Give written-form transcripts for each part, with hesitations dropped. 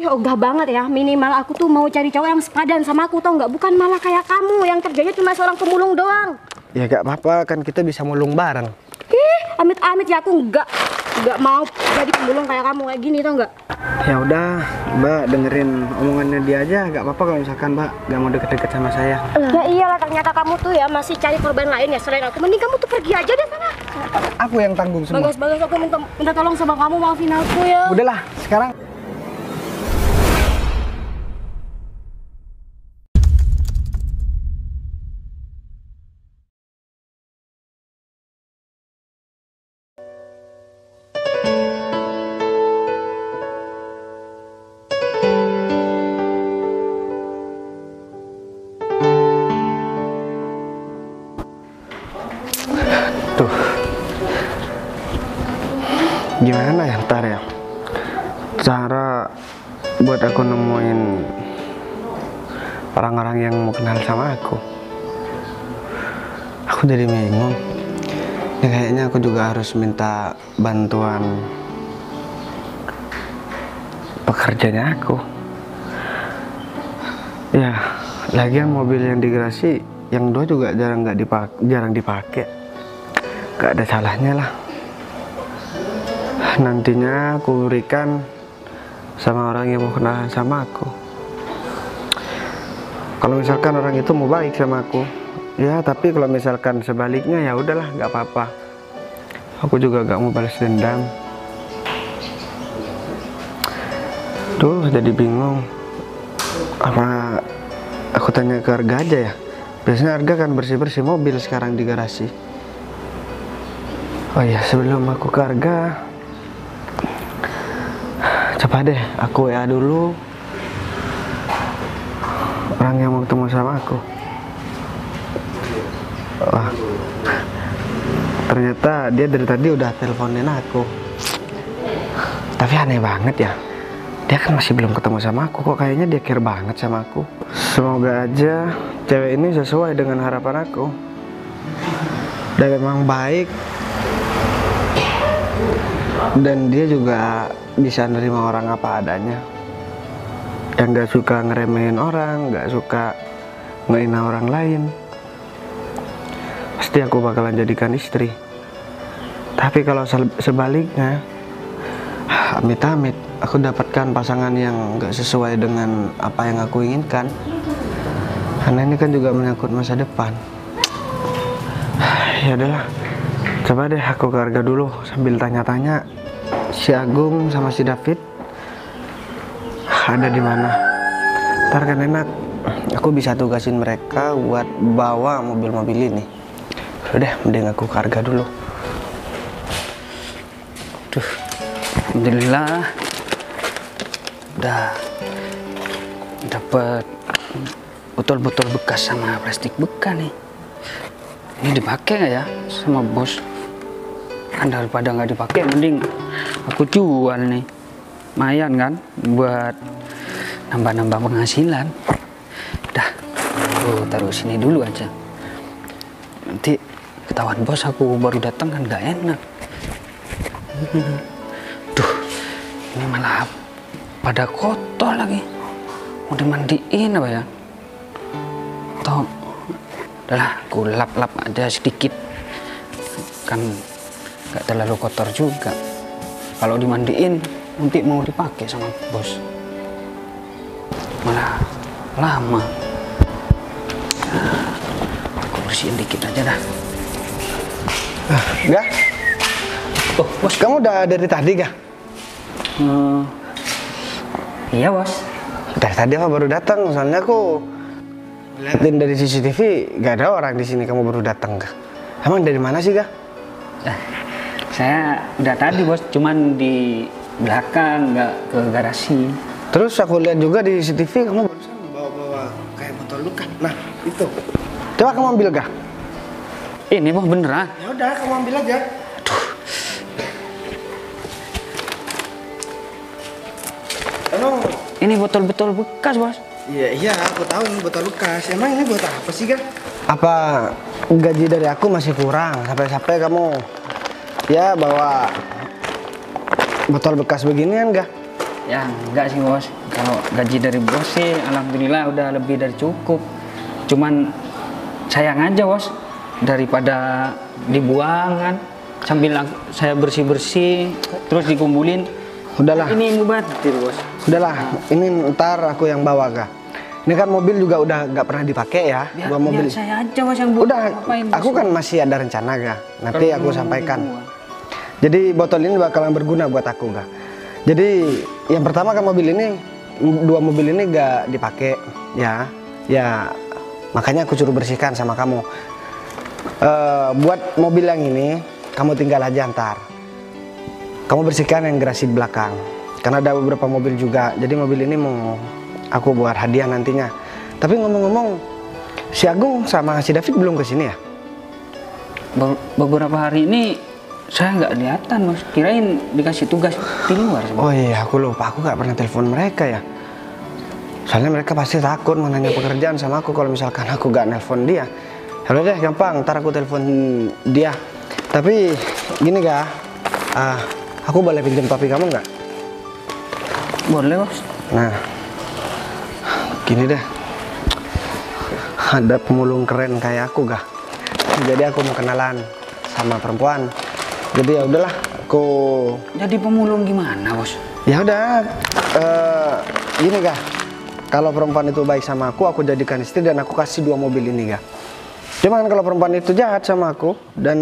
Ya ogah banget ya, minimal aku tuh mau cari cowok yang sepadan sama aku, tau nggak? Bukan malah kayak kamu yang kerjanya cuma seorang pemulung doang. Ya gak apa-apa, kan kita bisa mulung bareng. Ih, amit-amit ya, aku nggak mau jadi pemulung kayak kamu kayak gini, tau nggak? Ya udah, Mbak dengerin omongannya dia aja, gak apa-apa kalau misalkan Mbak gak mau deket-deket sama saya. Ya iyalah, ternyata kamu tuh ya masih cari korban lain ya selain aku. Mending kamu tuh pergi aja deh sana. Aku yang tanggung semua. Bagas, aku minta tolong sama kamu, maafin aku ya. Udahlah, sekarang tuh. Gimana ya ntar ya cara buat aku nemuin orang-orang yang mau kenal sama aku. Aku jadi bingung. Ya kayaknya aku juga harus minta bantuan pekerjanya aku. Ya, lagian mobil yang digarasi yang dua juga jarang dipakai. Gak ada salahnya lah. Nantinya aku berikan sama orang yang mau kenalan sama aku. Kalau misalkan orang itu mau baik sama aku, ya, tapi kalau misalkan sebaliknya ya udahlah, nggak apa-apa. Aku juga gak mau balas dendam. Duh, jadi bingung. Apa aku tanya ke Arga aja ya? Biasanya Arga kan bersih-bersih mobil sekarang di garasi. Oh iya, sebelum aku ke Arga, coba deh aku WA dulu orang yang mau ketemu sama aku. Wah, ternyata dia dari tadi udah teleponin aku. Tapi aneh banget ya, dia kan masih belum ketemu sama aku, kok kayaknya dia care banget sama aku. Semoga aja cewek ini sesuai dengan harapan aku dan memang baik, dan dia juga bisa nerima orang apa adanya, yang gak suka ngeremehin orang, gak suka ngehina orang lain. Pasti aku bakalan jadikan istri. Tapi kalau sebaliknya, amit-amit aku dapatkan pasangan yang gak sesuai dengan apa yang aku inginkan, karena ini kan juga menyangkut masa depan. Ya udahlah, coba deh aku ke Arga dulu sambil tanya-tanya si Agung sama si David ada di mana. Ntar kan enak, aku bisa tugasin mereka buat bawa mobil-mobil ini. Udah, mending aku ke Arga dulu. Duh, alhamdulillah udah dapat botol-botol bekas sama plastik bekas nih. Ini dipakai nggak ya sama bos? Kan daripada nggak dipakai, mending aku jual nih. Lumayan kan buat nambah-nambah penghasilan. Dah, aku taruh sini dulu aja. Nanti ketahuan bos aku baru datang kan nggak enak. Duh, ini malah pada kotor lagi. Mau dimandiin apa ya? Toh, udahlah, aku lap-lap aja sedikit. Kan nggak terlalu kotor juga. Kalau dimandiin nanti mau dipakai sama bos, malah lama. Nah, aku bersihin dikit aja dah. Gak? Oh, bos, Kamu udah dari tadi gak? Iya bos. Dari tadi apa baru datang? Soalnya aku liatin dari CCTV gak ada orang di sini. Kamu baru datang gak? Emang dari mana sih gak? Saya udah tadi bos, cuman di belakang, nggak ke garasi. Terus aku lihat juga di CCTV kamu barusan bawa kayak botol luka. Nah itu, coba kamu ambil gak? Ini bos beneran? Ya udah, kamu ambil aja. Aduh, Emang? ini botol-botol bekas bos. Iya, aku tahu ini botol lukas. Emang ini buat apa sih gak? Apa gaji dari aku masih kurang sampai kamu ya bawa botol bekas beginian gak? Ya enggak sih bos, kalau gaji dari bos sih alhamdulillah udah lebih dari cukup. Cuman sayang aja bos, daripada dibuang kan, sambil saya bersih-bersih terus dikumpulin. Udahlah. Ini mubazir bos. Udahlah, ini ntar aku yang bawa Kak. Ini kan mobil juga udah nggak pernah dipakai ya, dua mobil. Biar saya aja bos yang buang. Udah, Ngapain, bos? aku kan masih ada rencana Kak. Nanti Kalau aku mau sampaikan. dibuang. Jadi botol ini bakalan berguna buat aku Kak. Jadi yang pertama kan mobil ini, dua mobil ini nggak dipakai ya, ya makanya aku suruh bersihkan sama kamu. Buat mobil yang ini, kamu tinggal aja antar. Kamu bersihkan yang garasi belakang. Karena ada beberapa mobil juga. Jadi mobil ini mau aku buat hadiah nantinya. Tapi ngomong-ngomong, si Agung sama si David belum kesini ya? Beberapa hari ini saya nggak kelihatan bos. Kirain dikasih tugas di luar. Bos. Oh iya, aku lupa. Aku nggak pernah telepon mereka ya. Soalnya mereka pasti takut mau nanya pekerjaan sama aku kalau misalkan aku nggak nelpon dia. Yaudah deh, gampang. Ntar aku telepon dia. Tapi gini Kak, aku boleh pinjam topi kamu nggak? Boleh bos. Nah, gini deh. Ada pemulung keren kayak aku Kak. Jadi aku mau kenalan sama perempuan. Jadi ya udahlah, aku. Jadi pemulung gimana bos? Ya udah, gini Kak. Kalau perempuan itu baik sama aku jadikan istri dan aku kasih dua mobil ini Kak. Cuman kalau perempuan itu jahat sama aku dan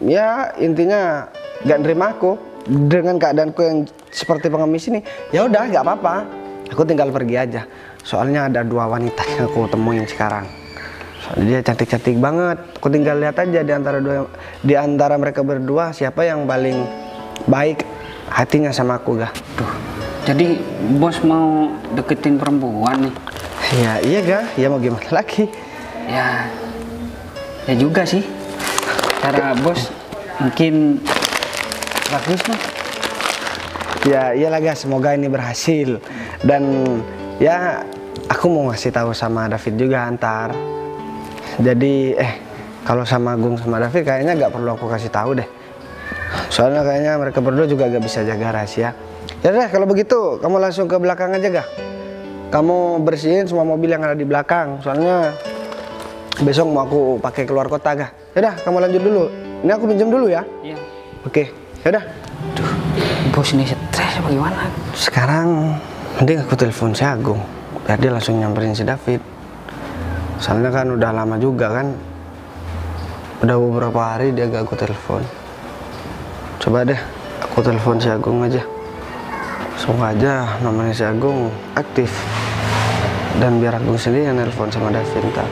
ya intinya gak nerima aku dengan keadaanku yang seperti pengemis ini, ya udah gak apa-apa. Aku tinggal pergi aja. Soalnya ada dua wanita yang aku temuin sekarang. Soalnya dia cantik-cantik banget. Aku tinggal lihat aja di antara mereka berdua siapa yang paling baik hatinya sama aku Kak. Tuh. Jadi bos mau deketin perempuan nih? Ya iya Kak, ya mau gimana lagi? Ya juga sih. Cara bos mungkin bagus lah. Ya iyalah Kak, semoga ini berhasil. Dan ya aku mau ngasih tahu sama David juga antar. Jadi kalau sama Agung sama David kayaknya nggak perlu aku kasih tahu deh. Soalnya kayaknya mereka berdua juga gak bisa jaga rahasia. Ya udah kalau begitu kamu langsung ke belakang aja Kak. Kamu bersihin semua mobil yang ada di belakang. Soalnya besok mau aku pakai keluar kota Kak. Yaudah kamu lanjut dulu. Ini aku pinjam dulu ya. Iya. Oke. Yaudah. Duh, bos ini stres bagaimana? Sekarang mending aku telepon si Agung biar dia langsung nyamperin si David. Soalnya kan udah lama juga kan. Udah beberapa hari dia gak aku telepon. Coba deh aku telepon si Agung aja. Semoga aja nomornya si Agung aktif. Dan biar Agung sendiri yang nelpon sama David ntar.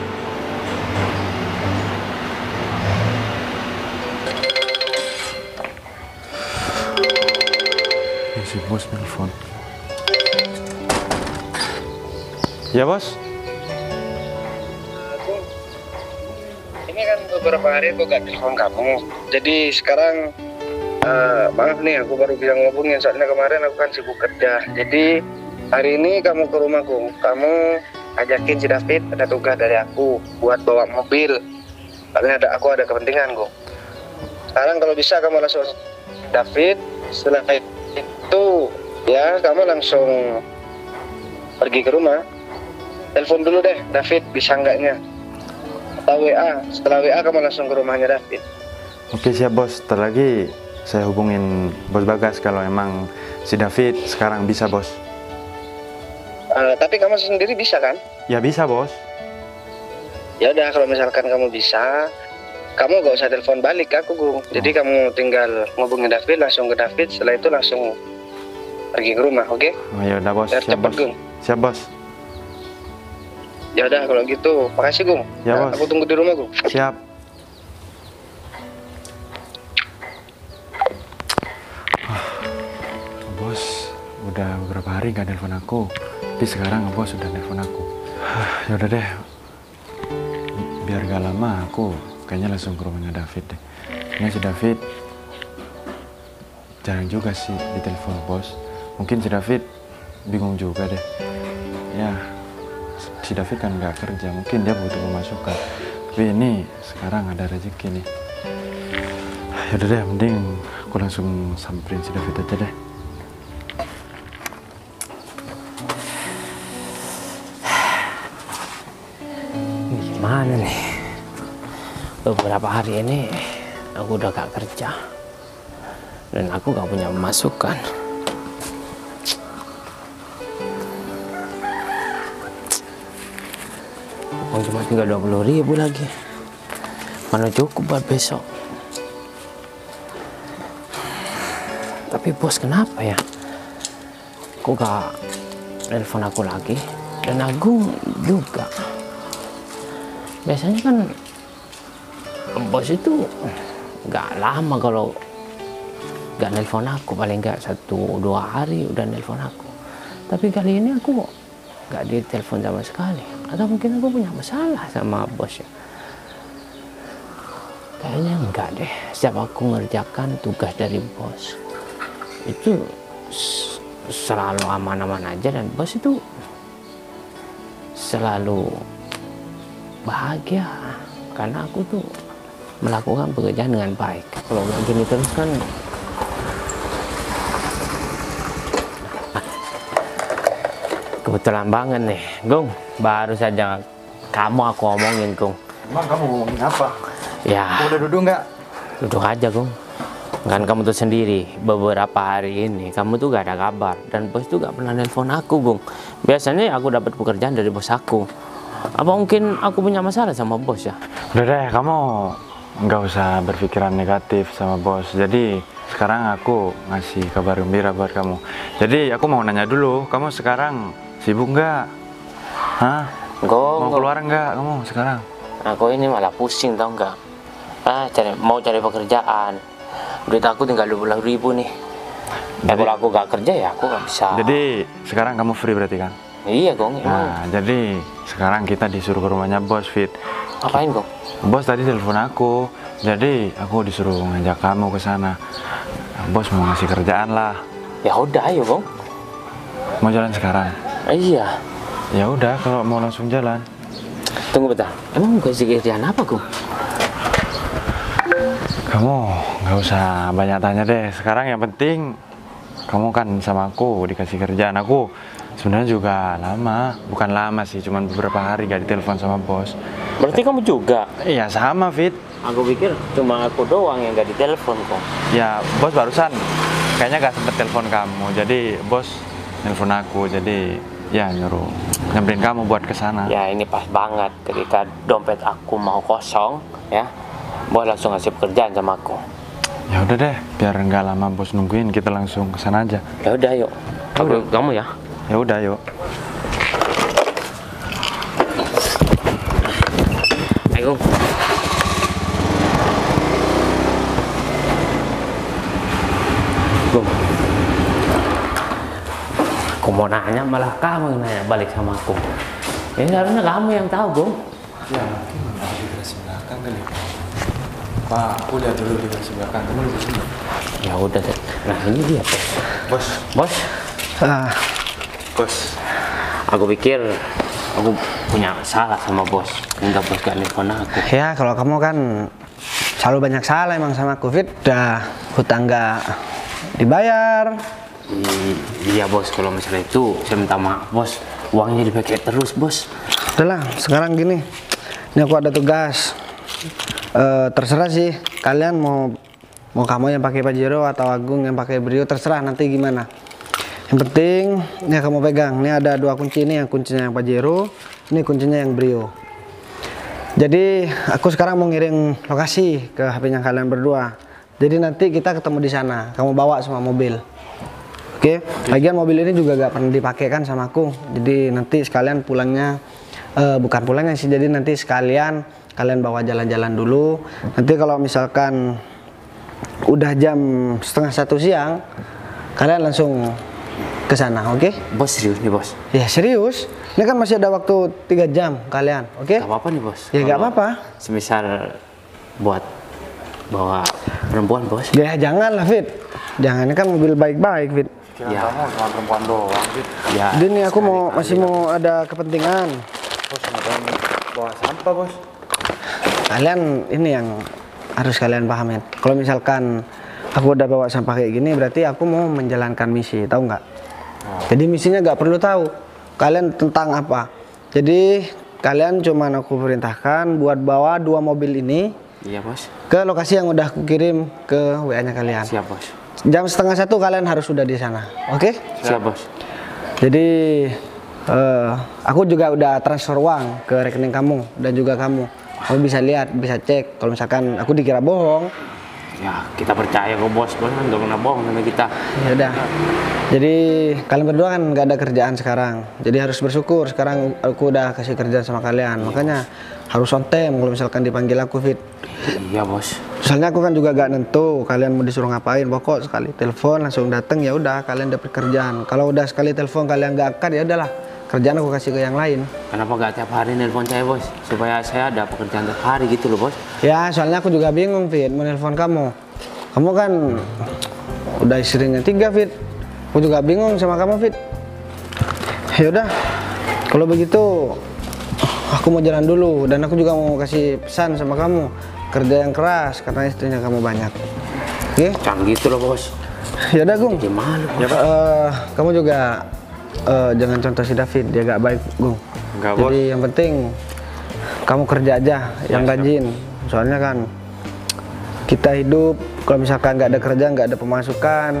Si bos nelfon. Ya bos. Ini kan beberapa hari aku gak telepon kamu. Jadi sekarang maaf nih aku baru bisa ngobongin soalnya kemarin aku kan sibuk kerja. Jadi hari ini kamu ke rumahku. Kamu ajakin si David, ada tugas dari aku buat bawa mobil. Soalnya aku ada kepentingan kok. Sekarang kalau bisa kamu langsung David. Setelah itu ya kamu langsung pergi ke rumah. Telepon dulu deh David bisa enggaknya. Atau WA. Setelah WA kamu langsung ke rumahnya David. Oke siap bos. Ntar lagi saya hubungin bos Bagas kalau emang si David sekarang bisa bos. Tapi kamu sendiri bisa kan? Ya bisa bos. Ya udah kalau misalkan kamu bisa, kamu gak usah telepon balik ke aku Gung. Jadi kamu tinggal ngubungin David, langsung ke David. Setelah itu langsung pergi ke rumah, oke? Oh ya udah bos. Biar Siap cepet bos. Gung. Siap bos. Ya udah kalau gitu, makasih Gung. Ya bos. Aku tunggu di rumah Gung. Siap. Bos udah beberapa hari gak nelpon aku. Tapi sekarang bos udah nelpon aku. Ya udah deh. Biar gak lama aku kayaknya langsung ke rumahnya David deh. Ini si David jarang juga sih ditelepon bos. Mungkin si David bingung juga deh. Ya si David kan gak kerja, mungkin dia butuh pemasukan. Tapi ini sekarang ada rezeki nih. Ya udah deh, mending aku langsung samperin si David aja deh. Mana nih? Beberapa hari ini aku udah gak kerja dan aku gak punya pemasukan. Uang cuma tinggal 20.000 lagi. Mana cukup buat besok. Tapi bos kenapa ya? Kok gak telepon aku lagi? Dan Agung juga. Biasanya kan bos itu gak lama kalau gak nelpon aku, paling gak 1-2 hari udah nelpon aku. Tapi kali ini aku gak ditelepon sama sekali. Atau mungkin aku punya masalah sama bos ya? Kayaknya enggak deh. Setiap aku ngerjakan tugas dari bos itu selalu aman-aman aja, dan bos itu selalu bahagia karena aku tuh melakukan pekerjaan dengan baik. Kalau nggak gini terus kan kebetulan banget nih, Gung. Baru saja kamu aku omongin, Gung. Emang kamu ngomongin apa? Ya, Udah duduk nggak? duduk aja, Gung. Kan kamu tuh sendiri, beberapa hari ini kamu tuh gak ada kabar. Dan bos tuh gak pernah nelpon aku, Gung. Biasanya aku dapat pekerjaan dari bos aku. Apa mungkin aku punya masalah sama bos ya? Udah deh, kamu nggak usah berpikiran negatif sama bos. Jadi sekarang aku ngasih kabar gembira buat kamu. Jadi aku mau nanya dulu, kamu sekarang sibuk nggak? Hah? Mau keluar nggak kamu sekarang? Aku ini malah pusing, tau nggak? Mau cari pekerjaan. Duit aku tinggal 20.000 nih. Kalau aku gak kerja ya aku gak bisa. Jadi sekarang kamu free berarti kan? Iya, Gong. Nah, jadi sekarang kita disuruh ke rumahnya bos, Fit. Ngapain, Gong? Bos tadi telepon aku, jadi aku disuruh ngajak kamu ke sana. Nah, bos mau ngasih kerjaan lah. Ya udah, ayo, Gong. Mau jalan sekarang? Iya. Ya udah, kalau mau langsung jalan. Tunggu bentar. Emang kasih kerjaan apa, Gong? Kamu nggak usah banyak tanya deh. Sekarang yang penting kamu kan sama aku dikasih kerjaan. Aku sebenarnya juga lama, bukan lama sih, cuman beberapa hari gak ditelepon sama bos. Berarti kamu juga? Iya sama, Fit. Aku pikir cuma aku doang yang gak ditelepon, Gong. Ya bos barusan kayaknya gak sempet telepon kamu. Jadi bos nelpon aku. Jadi ya nyuruh nyamperin kamu buat kesana. Ya ini pas banget ketika dompet aku mau kosong, ya. Bos langsung ngasih pekerjaan sama aku. Ya udah deh, biar nggak lama bos nungguin, kita langsung kesana aja. Ya udah, yuk. Aku kamu ya. Ya udah, yuk. Ayo. Gong. Aku mau nanya malah kamu yang nanya balik sama aku. Ini harusnya kamu yang tahu, Gong. Ya mungkin ada di garis belakang kali. Pak, aku lihat dulu di garis belakang. Kamu di sini. Ya udah deh. Nah ini dia, bos. Bos. Bos. Bos. Aku pikir aku punya salah sama bos. Minta bos gak nelfon aku. Ya kalau kamu kan selalu banyak salah emang sama aku, Fit. Udah hutang nggak dibayar. Iya bos, kalau misalnya itu saya minta maaf bos. Uangnya dipakai terus bos. Udahlah, sekarang gini. Ini aku ada tugas. Terserah sih. Kalian mau kamu yang pakai Pajero atau Agung yang pakai Brio, terserah nanti gimana. Yang penting ini kamu pegang. Ini ada 2 kunci, ini yang kuncinya yang Pajero, ini kuncinya yang Brio. Jadi aku sekarang mau ngirim lokasi ke HP-nya kalian berdua. Jadi nanti kita ketemu di sana. Kamu bawa semua mobil. Oke. Lagian mobil ini juga gak pernah dipakai kan sama aku. Jadi nanti sekalian pulangnya, bukan pulangnya sih. Jadi nanti sekalian kalian bawa jalan-jalan dulu. Nanti kalau misalkan udah jam 12:30 siang, kalian langsung ke sana, oke? Bos serius nih bos? Ya serius. Ini kan masih ada waktu 3 jam kalian, oke? Gak apa-apa nih bos? Ya gak apa-apa. Semisal buat bawa perempuan bos? Ya jangan lah, Fit. Jangan, ini kan mobil baik-baik, Fit. Ya. Kamu sama perempuan doang, Fit. Ya. Jadi nih aku masih mau ada kepentingan. Bos ngapain bawa sampah, bos? Kalian ini yang harus kalian pahamin. Kalau misalkan aku udah bawa sampah kayak gini, berarti aku mau menjalankan misi, tahu nggak? Jadi misinya nggak perlu tahu kalian tentang apa. Jadi kalian cuman aku perintahkan buat bawa 2 mobil ini Iya bos. ke lokasi yang udah aku kirim ke WA-nya kalian. Siap bos. Jam 12:30 kalian harus sudah di sana. Oke? Siap bos. Jadi aku juga udah transfer uang ke rekening kamu dan juga kamu. Kamu bisa lihat, bisa cek. Kalau misalkan aku dikira bohong, Ya kita percaya kok bos, bos kan nggak pernah bohong sama kita. ya udah. Jadi kalian berdua kan nggak ada kerjaan sekarang. Jadi harus bersyukur sekarang aku udah kasih kerjaan sama kalian. Makanya harus on time kalau misalkan dipanggil aku Fit. Iya bos. Soalnya aku kan juga gak nentu kalian mau disuruh ngapain. Pokok sekali telepon langsung datang ya udah kalian dapat kerjaan. Kalau udah sekali telepon kalian gak angkat ya udahlah. Kerjaan aku kasih ke yang lain. Kenapa gak tiap hari nelpon saya bos? Supaya saya ada pekerjaan tiap hari gitu loh bos. Ya soalnya aku juga bingung Fit mau nelpon kamu. Kamu kan udah istrinya 3 Fit. Aku juga bingung sama kamu Fit. Ya udah. Kalau begitu aku mau jalan dulu dan aku juga mau kasih pesan sama kamu. Kerja yang keras karena istrinya kamu banyak. Oke? Jangan gitu loh bos. Ya udah Gung. Jadi malu bos. Kamu juga jangan contoh si David, dia gak baik Gung. Enggak bos. Jadi yang penting kamu kerja aja yang rajin. Soalnya kan kita hidup kalau misalkan nggak ada kerja, nggak ada pemasukan,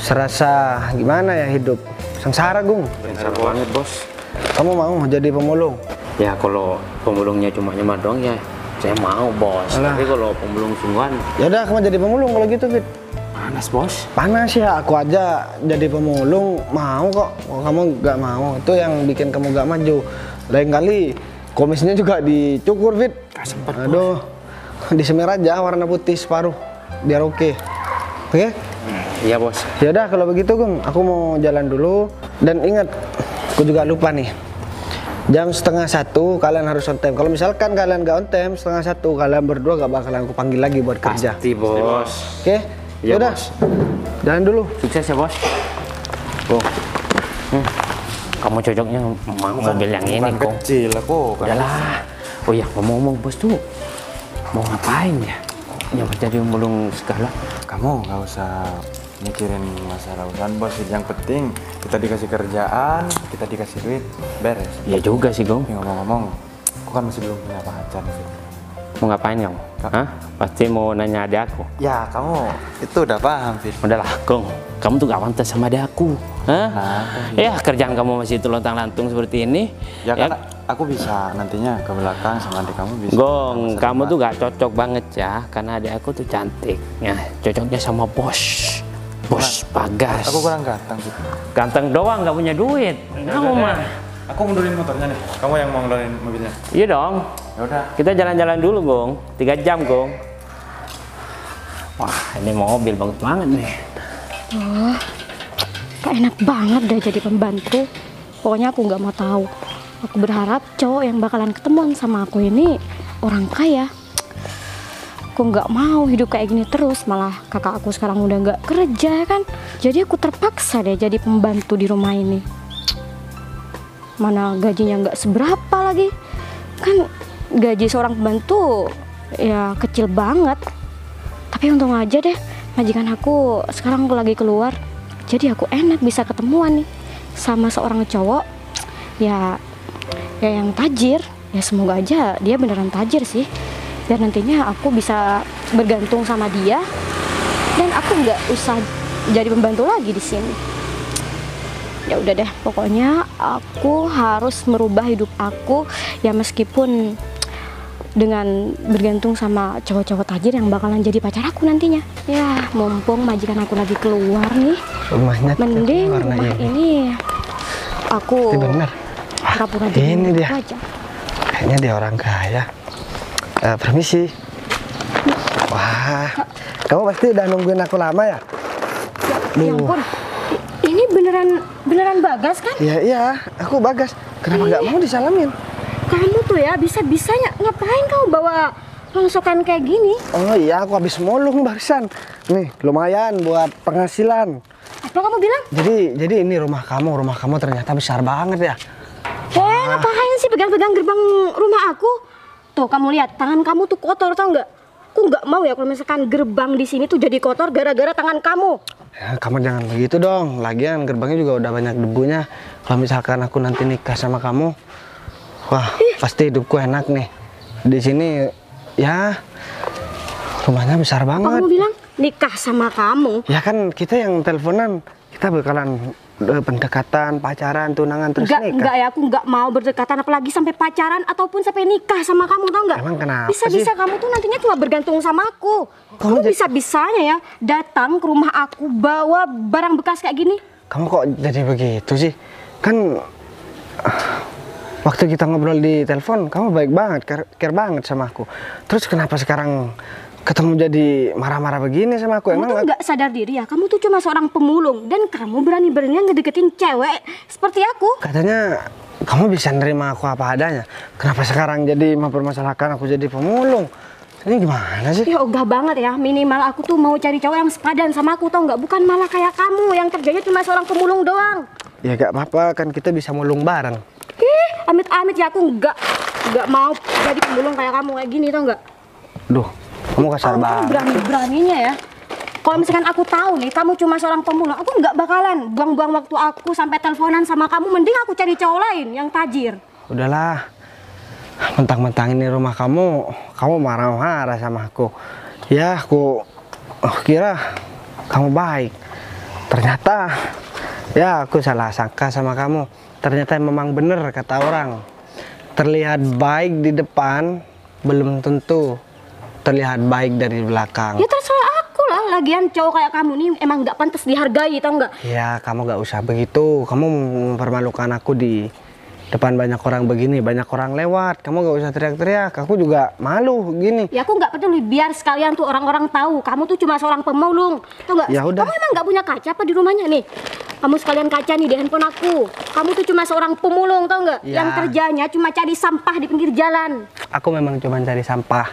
serasa gimana ya hidup sengsara Gung. Bener banget bos. Kamu mau jadi pemulung? Ya kalau pemulungnya cuma nyemar doang ya saya mau bos. Alah. Tapi kalau pemulung sungguhan Ya udah kamu jadi pemulung kalau gitu Fit. panas bos. Panas ya, aku aja jadi pemulung mau kok. Kalau kamu nggak mau, itu yang bikin kamu nggak maju. Lain kali komisnya juga dicukur Fit. Gak sempet bos. Aduh, disemir aja warna putih separuh biar oke. Oke? Iya bos. Ya udah kalau begitu Gung, aku mau jalan dulu dan ingat, aku juga lupa nih. Jam 12:30 kalian harus on time. Kalau misalkan kalian nggak on time 12:30 kalian berdua gak bakalan aku panggil lagi buat kerja. Pasti bos. Oke? Iya, Ya udah. bos. Jalan dulu. Sukses ya bos. Oh. Kamu cocoknya mau mobil yang ini Bukan kok. kecil aku. Kan. Udahlah. Oh ya ngomong-ngomong bos tuh mau ngapain ya? Yang jadi pemulung segala. Kamu nggak usah mikirin masalah urusan bos. Yang penting kita dikasih kerjaan, kita dikasih duit, beres. Iya juga sih Gong. Tapi ngomong-ngomong, aku kan masih belum punya pacar sih. Mau ngapain kamu? Hah? Pasti mau nanya adik aku. Ya kamu itu udah paham Fit. Udahlah Gong, kamu tuh gak pantas sama adik aku. Hah? Ya kerjaan kamu masih itu lontang-lantung seperti ini. Ya kan aku bisa nantinya ke belakang sama adik kamu bisa. Gong, sama kamu sama. tuh gak cocok banget ya, karena adik aku tuh cantik. Ya, cocoknya sama bos. Bos Bagas. Aku kurang ganteng Fit. Ganteng doang, gak punya duit. Kamu mah. Aku mundurin motornya nih. Kamu yang mau ngeluarin mobilnya. Iya dong. Ya udah. Kita jalan-jalan dulu, Gong. 3 jam, Gong. Wah, ini mobil bagus banget nih. Oh, kok enak banget dah jadi pembantu. Pokoknya aku nggak mau tahu. Aku berharap cowok yang bakalan ketemuan sama aku ini orang kaya. Aku nggak mau hidup kayak gini terus. Malah kakak aku sekarang udah nggak kerja ya kan. Jadi aku terpaksa deh jadi pembantu di rumah ini. Mana gajinya nggak seberapa lagi. Kan gaji seorang pembantu ya kecil banget. Tapi untung aja deh majikan aku sekarang lagi keluar. Jadi aku enak bisa ketemuan nih sama seorang cowok ya yang tajir. Ya semoga aja dia beneran tajir sih. Biar nantinya aku bisa bergantung sama dia dan aku nggak usah jadi pembantu lagi di sini. Ya udah deh, pokoknya aku harus merubah hidup aku ya meskipun dengan bergantung sama cowok-cowok tajir yang bakalan jadi pacar aku nantinya. Ya, mumpung majikan aku lagi keluar nih. Rumahnya Mending warna rumah ini aku Itu bener. pura-pura Ini jadi dia. aja. Kayaknya dia orang kaya. Permisi. Wah, kamu pasti udah nungguin aku lama ya? Ya ampun. Ini beneran Bagas kan? Iya, iya, aku Bagas. Kenapa nggak mau disalamin? Kamu tuh ya bisa-bisanya ngapain kamu bawa rongsokan kayak gini? Oh iya, aku habis mulung barusan. Nih, lumayan buat penghasilan. Apa kamu bilang? Jadi ini rumah kamu ternyata besar banget ya. Ngapain sih pegang-pegang gerbang rumah aku? Tuh kamu lihat, tangan kamu tuh kotor tau nggak? Aku nggak mau ya kalau misalkan gerbang di sini tuh jadi kotor gara-gara tangan kamu. Ya, kamu jangan begitu dong. Lagian gerbangnya juga udah banyak debunya. Kalau misalkan aku nanti nikah sama kamu, Wah, pasti hidupku enak nih. Di sini ya rumahnya besar Apa banget. kamu bilang nikah sama kamu? Ya kan kita yang teleponan, kita bakalan pendekatan, pacaran, tunangan terus nikah. Enggak ya, aku nggak mau berdekatan apalagi sampai pacaran ataupun sampai nikah sama kamu, tau nggak? Emang kenapa Bisa-bisa sih? kamu tuh nantinya cuma bergantung sama aku. Kamu bisa-bisanya ya datang ke rumah aku bawa barang bekas kayak gini. Kamu kok jadi begitu sih? Kan waktu kita ngobrol di telepon, kamu baik banget, care banget sama aku. Terus kenapa sekarang ketemu jadi marah-marah begini sama aku? Kamu tuh nggak sadar diri ya, kamu tuh cuma seorang pemulung dan kamu berani-beraninya ngedeketin cewek seperti aku. Katanya kamu bisa nerima aku apa adanya. Kenapa sekarang jadi mempermasalahkan aku jadi pemulung? Ini gimana sih? Ya ogah banget ya, minimal aku tuh mau cari cowok yang sepadan sama aku, tau nggak? Bukan malah kayak kamu yang kerjanya cuma seorang pemulung doang. Ya gak apa-apa, kan kita bisa mulung bareng. Amit-amit ya, aku nggak mau jadi pemulung kayak kamu kayak gini, tau nggak? Duh, kamu kasar Kamu banget. berani-beraninya ya. Kalau misalkan aku tahu nih kamu cuma seorang pemulung, aku nggak bakalan buang-buang waktu aku sampai teleponan sama kamu. Mending aku cari cowok lain yang tajir. Udahlah, mentang-mentang ini rumah kamu marah-marah sama aku. Ya, aku kira kamu baik. Ternyata, ya aku salah sangka sama kamu. Ternyata memang bener kata orang. Terlihat baik di depan, belum tentu terlihat baik dari belakang. Ya terserah aku lah. Lagian cowok kayak kamu nih emang nggak pantas dihargai, tau nggak? Ya, kamu gak usah begitu. Kamu mempermalukan aku di depan banyak orang begini, banyak orang lewat. Kamu gak usah teriak-teriak. Aku juga malu gini. Ya aku nggak peduli, biar sekalian tuh orang-orang tahu kamu tuh cuma seorang pemulung, tau nggak? Ya udah. Kamu emang nggak punya kaca apa di rumahnya nih? Kamu sekalian kaca nih di handphone aku. Kamu tuh cuma seorang pemulung, tau nggak? Ya. Yang kerjanya cuma cari sampah di pinggir jalan. Aku memang cuma cari sampah.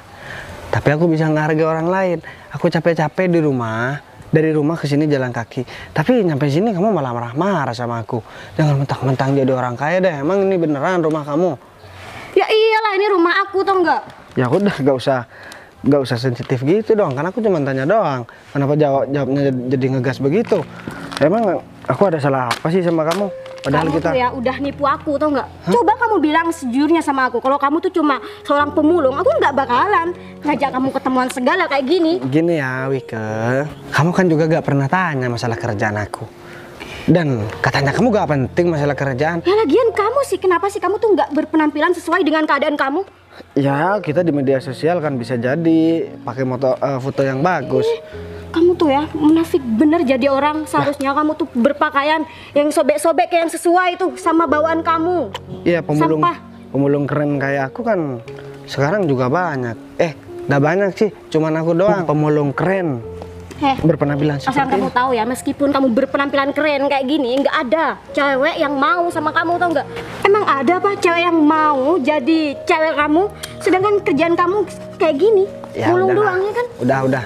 Tapi aku bisa ngehargai orang lain. Aku capek-capek di rumah. Dari rumah ke sini jalan kaki. Tapi nyampe sini kamu malah marah-marah sama aku. Jangan mentang-mentang jadi orang kaya deh. Emang ini beneran rumah kamu? Ya iyalah, ini rumah aku, tau nggak? Ya udah, gak usah sensitif gitu dong. Karena aku cuma tanya doang. Kenapa jawabnya jadi ngegas begitu? Emang aku ada salah apa sih sama kamu? Padahal Kamu kita tuh ya udah nipu aku, tau nggak? Coba kamu bilang sejujurnya sama aku. Kalau kamu tuh cuma seorang pemulung, aku nggak bakalan ngajak kamu ketemuan segala kayak gini. gini ya, Wike. Kamu kan juga gak pernah tanya masalah kerjaan aku. Dan katanya kamu gak penting masalah kerjaan. Ya lagian kamu sih, kenapa sih kamu tuh nggak berpenampilan sesuai dengan keadaan kamu? Ya, kita di media sosial kan bisa jadi pakai foto yang bagus. Kamu tuh ya munafik bener jadi orang. Seharusnya kamu tuh berpakaian yang sobek-sobek yang sesuai tuh sama bawaan kamu. Iya, Sampah. pemulung keren kayak aku kan sekarang juga banyak. Gak banyak sih, cuman aku doang pemulung keren berpenampilan Asal seperti kamu ini. tahu ya, meskipun kamu berpenampilan keren kayak gini, nggak ada cewek yang mau sama kamu, tau nggak? Emang ada apa cewek yang mau jadi cewek kamu, sedangkan kerjaan kamu kayak gini, Ya mulung udah, doang ya kan? Udah.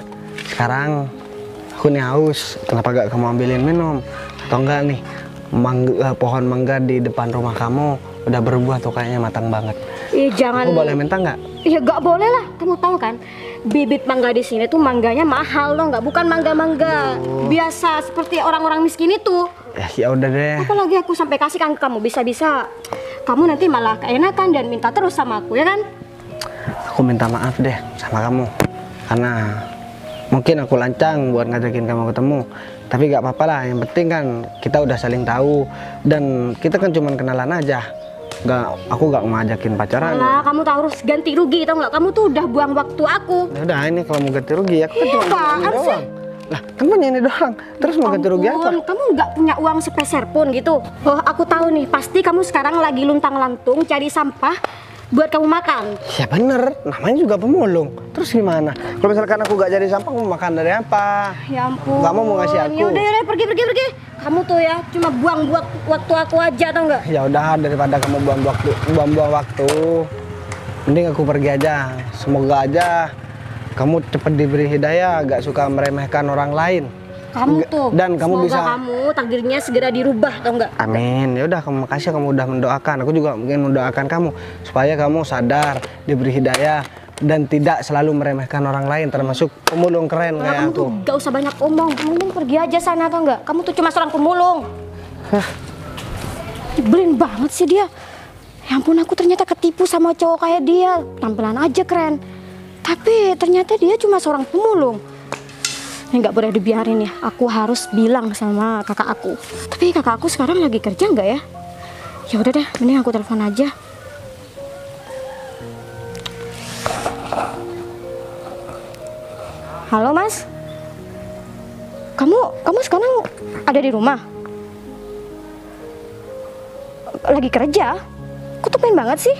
Sekarang aku nih haus. Kenapa gak kamu ambilin minum? Atau enggak nih, pohon mangga di depan rumah kamu udah berbuah tuh kayaknya matang banget. Ih jangan. Aku boleh minta nggak? Ya nggak boleh lah, kamu tahu kan? Bibit mangga di sini tuh mangganya mahal loh, nggak? Bukan mangga-mangga biasa seperti orang-orang miskin itu. Ya udah deh. Apalagi aku sampai kasihkan ke kamu, bisa-bisa kamu nanti malah keenakan dan minta terus sama aku, ya kan? Aku minta maaf deh sama kamu. Karena mungkin aku lancang buat ngajakin kamu ketemu. Tapi gak apa-apa lah, yang penting kan kita udah saling tahu. Dan kita kan cuma kenalan aja. Aku gak mau ajakin pacaran. Malah kamu tuh harus ganti rugi, tau nggak? Kamu tuh udah buang waktu aku. Ya udah, ini kalau mau ganti rugi, aku kan cuma apaan ini sih? doang. Lah, kan punya ini doang. Terus mau ganti rugi apa? Ampun, kamu nggak punya uang sepeser pun gitu. Oh, aku tahu nih, pasti kamu sekarang lagi luntang-lantung cari sampah buat kamu makan. Ya bener, namanya juga pemulung. Terus gimana? Kalau misalkan aku gak jadi sampah, mau makan dari apa? Ya ampun. Kamu mau ngasih aku? Ya udah, pergi. Kamu tuh ya cuma buang waktu aku aja, tau nggak? Ya udah, daripada kamu buang-buang waktu, mending aku pergi aja. Semoga aja kamu cepat diberi hidayah, gak suka meremehkan orang lain. Kamu tuh. Dan kamu semoga bisa. kamu takdirnya segera dirubah, tau nggak? Amin. Ya udah, kamu makasih kamu udah mendoakan. Aku juga mungkin mendoakan kamu supaya kamu sadar, diberi hidayah dan tidak selalu meremehkan orang lain, termasuk pemulung keren Kamu kayak tuh aku. gak usah banyak omong, mending pergi aja sana, tau nggak? Kamu tuh cuma seorang pemulung. Nyebelin banget sih dia. Ya ampun, aku ternyata ketipu sama cowok kayak dia. Tampilan aja keren, tapi ternyata dia cuma seorang pemulung. Ini nggak boleh dibiarin ya. Aku harus bilang sama kakak aku. Tapi kakak aku sekarang lagi kerja nggak ya? Ya udah deh, mending aku telepon aja. Halo Mas, kamu sekarang ada di rumah? Lagi kerja? Kok tumben banget sih?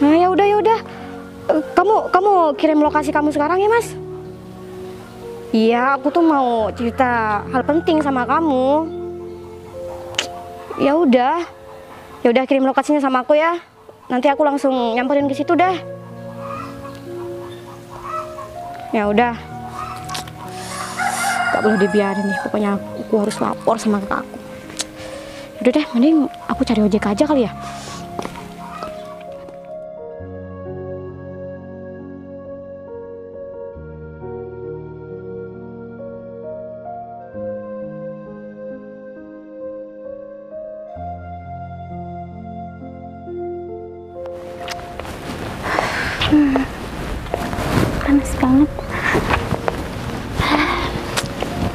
Nah ya udah. Kamu kirim lokasi kamu sekarang ya Mas? Iya, aku tuh mau cerita hal penting sama kamu. Ya udah kirim lokasinya sama aku ya. Nanti aku langsung nyamperin ke situ dah. Ya udah, gak boleh dibiarin nih. Pokoknya aku harus lapor sama kakak aku. Udah deh, mending aku cari ojek aja kali ya. Panas banget.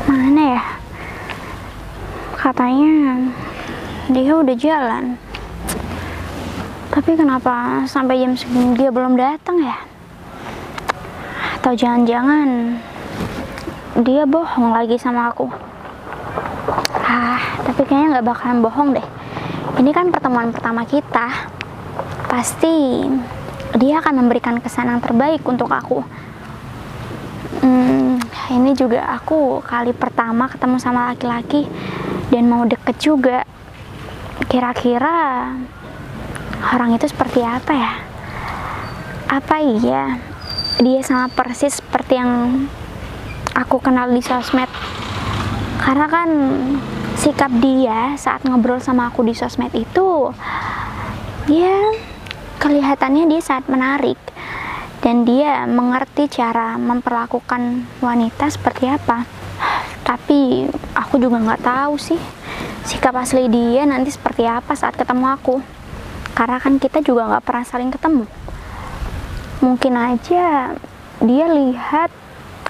Mana ya? Katanya dia udah jalan. Tapi kenapa sampai jam segini dia belum datang ya? Atau jangan-jangan dia bohong lagi sama aku? Tapi kayaknya nggak bakalan bohong deh. Ini kan pertemuan pertama kita. Pasti dia akan memberikan kesan yang terbaik untuk aku. Ini juga aku kali pertama ketemu sama laki-laki dan mau deket juga. Kira-kira orang itu seperti apa ya? Apa iya dia sama persis seperti yang aku kenal di sosmed? Karena kan sikap dia saat ngobrol sama aku di sosmed itu, ya kelihatannya dia sangat menarik. Dan dia mengerti cara memperlakukan wanita seperti apa. Tapi aku juga nggak tahu sih sikap asli dia nanti seperti apa saat ketemu aku. Karena kan kita juga nggak pernah saling ketemu. Mungkin aja dia lihat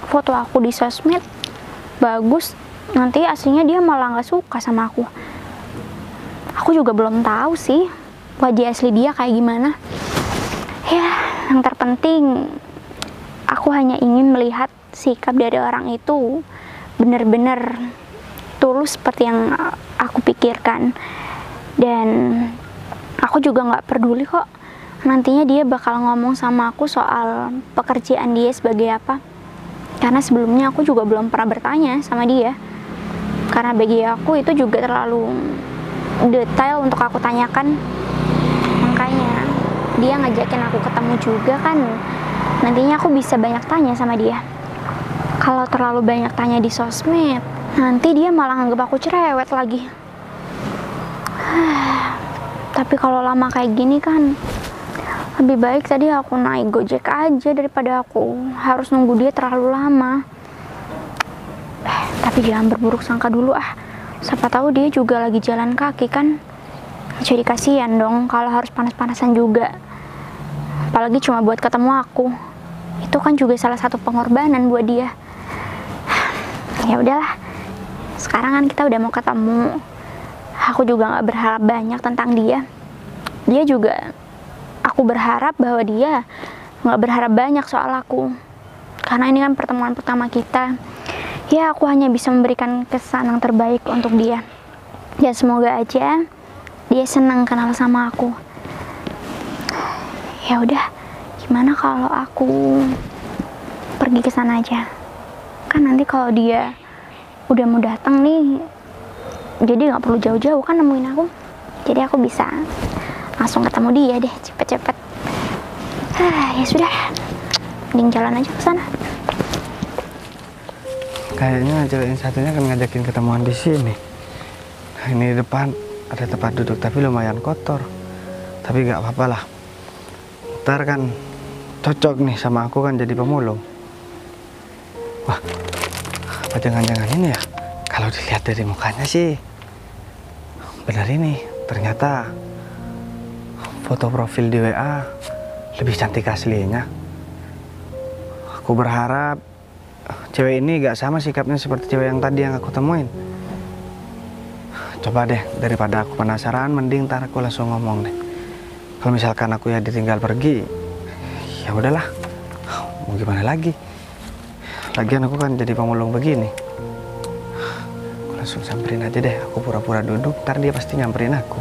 foto aku di sosmed bagus, nanti aslinya dia malah nggak suka sama aku. Aku juga belum tahu sih wajah asli dia kayak gimana. Ya, yang terpenting aku hanya ingin melihat sikap dari orang itu benar-benar tulus seperti yang aku pikirkan. Dan aku juga nggak peduli kok nantinya dia bakal ngomong sama aku soal pekerjaan dia sebagai apa. Karena sebelumnya aku juga belum pernah bertanya sama dia. Karena bagi aku itu juga terlalu detail untuk aku tanyakan. Makanya dia ngajakin aku ketemu juga kan, nantinya aku bisa banyak tanya sama dia. Kalau terlalu banyak tanya di sosmed, nanti dia malah nganggep aku cerewet lagi. Tapi kalau lama kayak gini kan, lebih baik tadi aku naik Gojek aja daripada aku harus nunggu dia terlalu lama. Tapi jangan berburuk sangka dulu siapa tahu dia juga lagi jalan kaki kan. Jadi kasihan dong kalau harus panas-panasan juga. Apalagi cuma buat ketemu aku. Itu kan juga salah satu pengorbanan buat dia. Ya udahlah. Sekarang kan kita udah mau ketemu. Aku juga nggak berharap banyak tentang dia. Dia juga, aku berharap bahwa dia nggak berharap banyak soal aku. Karena ini kan pertemuan pertama kita. Ya aku hanya bisa memberikan kesan yang terbaik untuk dia. Ya semoga aja dia senang kenal sama aku. Ya udah, gimana kalau aku pergi ke sana aja? Kan nanti kalau dia udah mau datang nih, jadi nggak perlu jauh-jauh kan nemuin aku. Jadi aku bisa langsung ketemu dia deh, cepet-cepet. Ya sudah, mending jalan aja ke sana. Kayaknya cewek yang satunya akan ngajakin ketemuan di sini. Ini di depan ada tempat duduk tapi lumayan kotor. Tapi gak apa-apa lah. Ntar kan cocok nih sama aku kan jadi pemulung. Wah, apa jangan-jangan ini ya? Kalau dilihat dari mukanya sih benar ini ternyata foto profil di WA lebih cantik aslinya. Aku berharap cewek ini gak sama sikapnya seperti cewek yang tadi yang aku temuin. Coba deh, daripada aku penasaran, mending ntar aku langsung ngomong deh. Kalau misalkan aku ya ditinggal pergi, ya udahlah, mau gimana lagi. Lagian aku kan jadi pemulung begini. Aku langsung samperin aja deh, aku pura-pura duduk, ntar dia pasti nyamperin aku.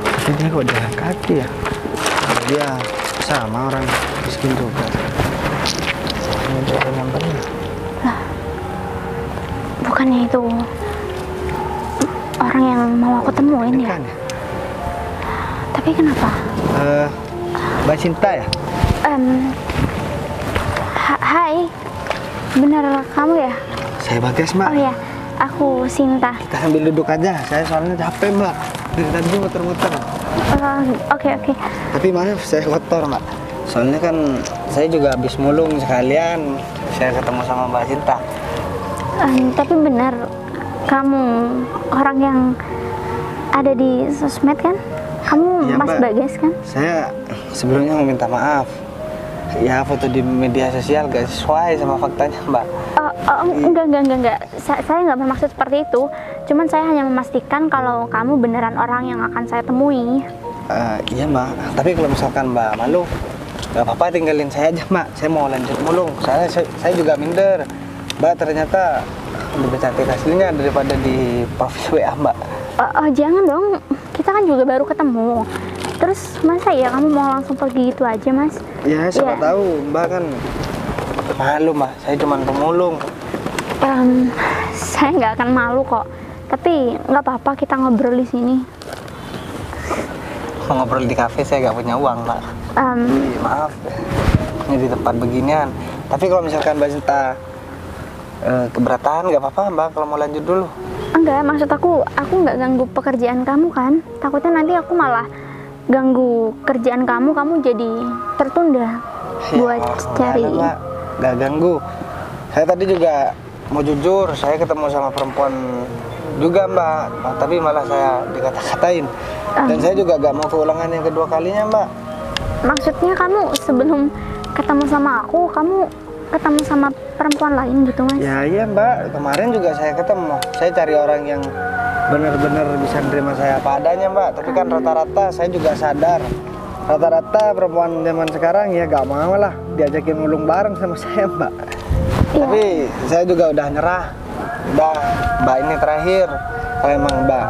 Tapi dia kok jalan kaki ya? Dia sama orang miskin juga. Ini coba nyamperin. Bukannya itu orang yang mau aku temuin ya? Kan ya? Tapi kenapa? Mbak Cinta ya? Hai, benar kamu ya? Saya Bagas, Mbak. Oh ya, aku Sinta. Kita sambil duduk aja, saya soalnya capek, Mbak. Dari tadi muter-muter. Oke. Tapi maaf, saya kotor, Mbak. Soalnya kan saya juga habis mulung sekalian. Saya ketemu sama Mbak Cinta. Tapi benar, kamu orang yang ada di sosmed kan? Kamu Iya, Mas Mbak. Bagas kan? Saya sebelumnya mau minta maaf. Ya, foto di media sosial gak sesuai sama faktanya, Mbak. Enggak. Saya nggak bermaksud seperti itu. Cuman saya hanya memastikan kalau kamu beneran orang yang akan saya temui. Iya, Mbak. Tapi kalau misalkan Mbak malu, gak apa-apa, tinggalin saya aja, Mbak. Saya mau lanjut mulung. Saya juga minder. Mbak ternyata lebih cantik aslinya daripada di profil WA, Mbak. Jangan dong. Kita kan juga baru ketemu. Terus masa ya kamu mau langsung pergi gitu aja, Mas? Ya, siapa tahu Mbak kan malu, Mbak. Saya cuma pemulung. Saya nggak akan malu kok. Tapi nggak apa-apa, kita ngobrol di sini. Mau ngobrol di kafe, saya nggak punya uang, Mbak. Iya, maaf. Ini di tempat beginian. Tapi kalau misalkan Mbak Cinta keberatan, nggak apa-apa, Mbak. Kalau mau lanjut dulu. Enggak, maksud aku nggak ganggu pekerjaan kamu kan? Takutnya nanti aku malah ganggu kerjaan kamu jadi tertunda buat cari. Ada, Mbak. Nggak ganggu. Saya tadi juga mau jujur, saya ketemu sama perempuan juga, Mbak. Tapi malah saya dikata-katain. Dan saya juga gak mau keulangan yang kedua kalinya, Mbak. Maksudnya kamu sebelum ketemu sama aku, kamu ketemu sama perempuan lain gitu, Mas? Ya iya, Mbak. Kemarin juga saya ketemu. Saya cari orang yang benar-benar bisa menerima saya apa adanya, Mbak. Tapi kan rata-rata saya juga sadar. Rata-rata perempuan zaman sekarang ya gak mau lah diajakin mulung bareng sama saya, Mbak. Iya. Tapi saya juga udah nyerah. Mbak ini terakhir. Kalau emang Mbak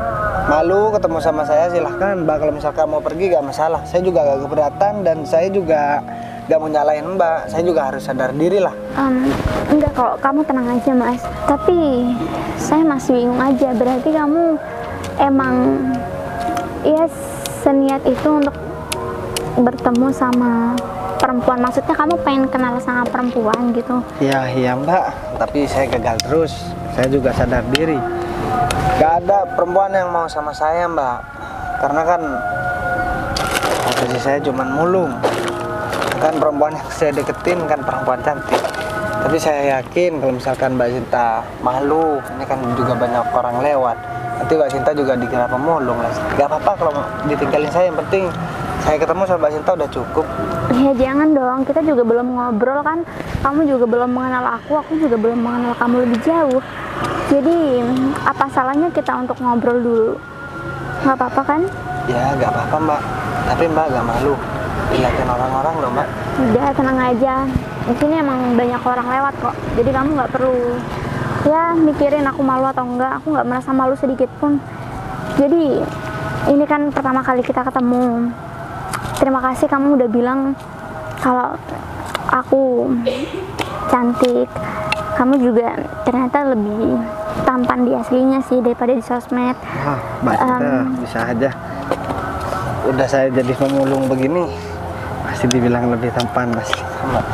malu ketemu sama saya, silahkan, Mbak. Kalau misalkan mau pergi gak masalah. Saya juga gak keberatan dan saya juga gak mau nyalain Mbak. Saya juga harus sadar diri lah. Enggak kok, kamu tenang aja, Mas. Tapi saya masih bingung aja. Berarti kamu emang ya seniat itu untuk bertemu sama perempuan. Maksudnya kamu pengen kenal sama perempuan gitu? Iya Mbak. Tapi saya gagal terus. Saya juga sadar diri. Gak ada perempuan yang mau sama saya, Mbak. Karena kan posisi saya cuma mulung. Kan perempuan yang saya deketin kan perempuan cantik. Tapi saya yakin kalau misalkan Mbak Cinta malu, ini kan juga banyak orang lewat. Nanti Mbak Cinta juga dikira pemulung lah. Gak apa-apa kalau ditinggalin saya, yang penting saya ketemu sama Mbak Cinta udah cukup. Ya jangan dong, kita juga belum ngobrol kan. Kamu juga belum mengenal aku juga belum mengenal kamu lebih jauh. Jadi apa salahnya kita untuk ngobrol dulu? Nggak apa-apa kan? Ya gak apa-apa, Mbak. Tapi Mbak gak malu dilihatin orang-orang loh, Mbak. Udah, tenang aja. Di sini emang banyak orang lewat kok. Jadi kamu nggak perlu ya mikirin aku malu atau enggak. Aku nggak merasa malu sedikit pun. Jadi ini kan pertama kali kita ketemu. Terima kasih kamu udah bilang kalau aku cantik. Kamu juga ternyata lebih tampan di aslinya sih daripada di sosmed. Wah, Mbak Cinta bisa aja. Udah saya jadi pemulung begini, pasti dibilang lebih tampan asli, Mbak.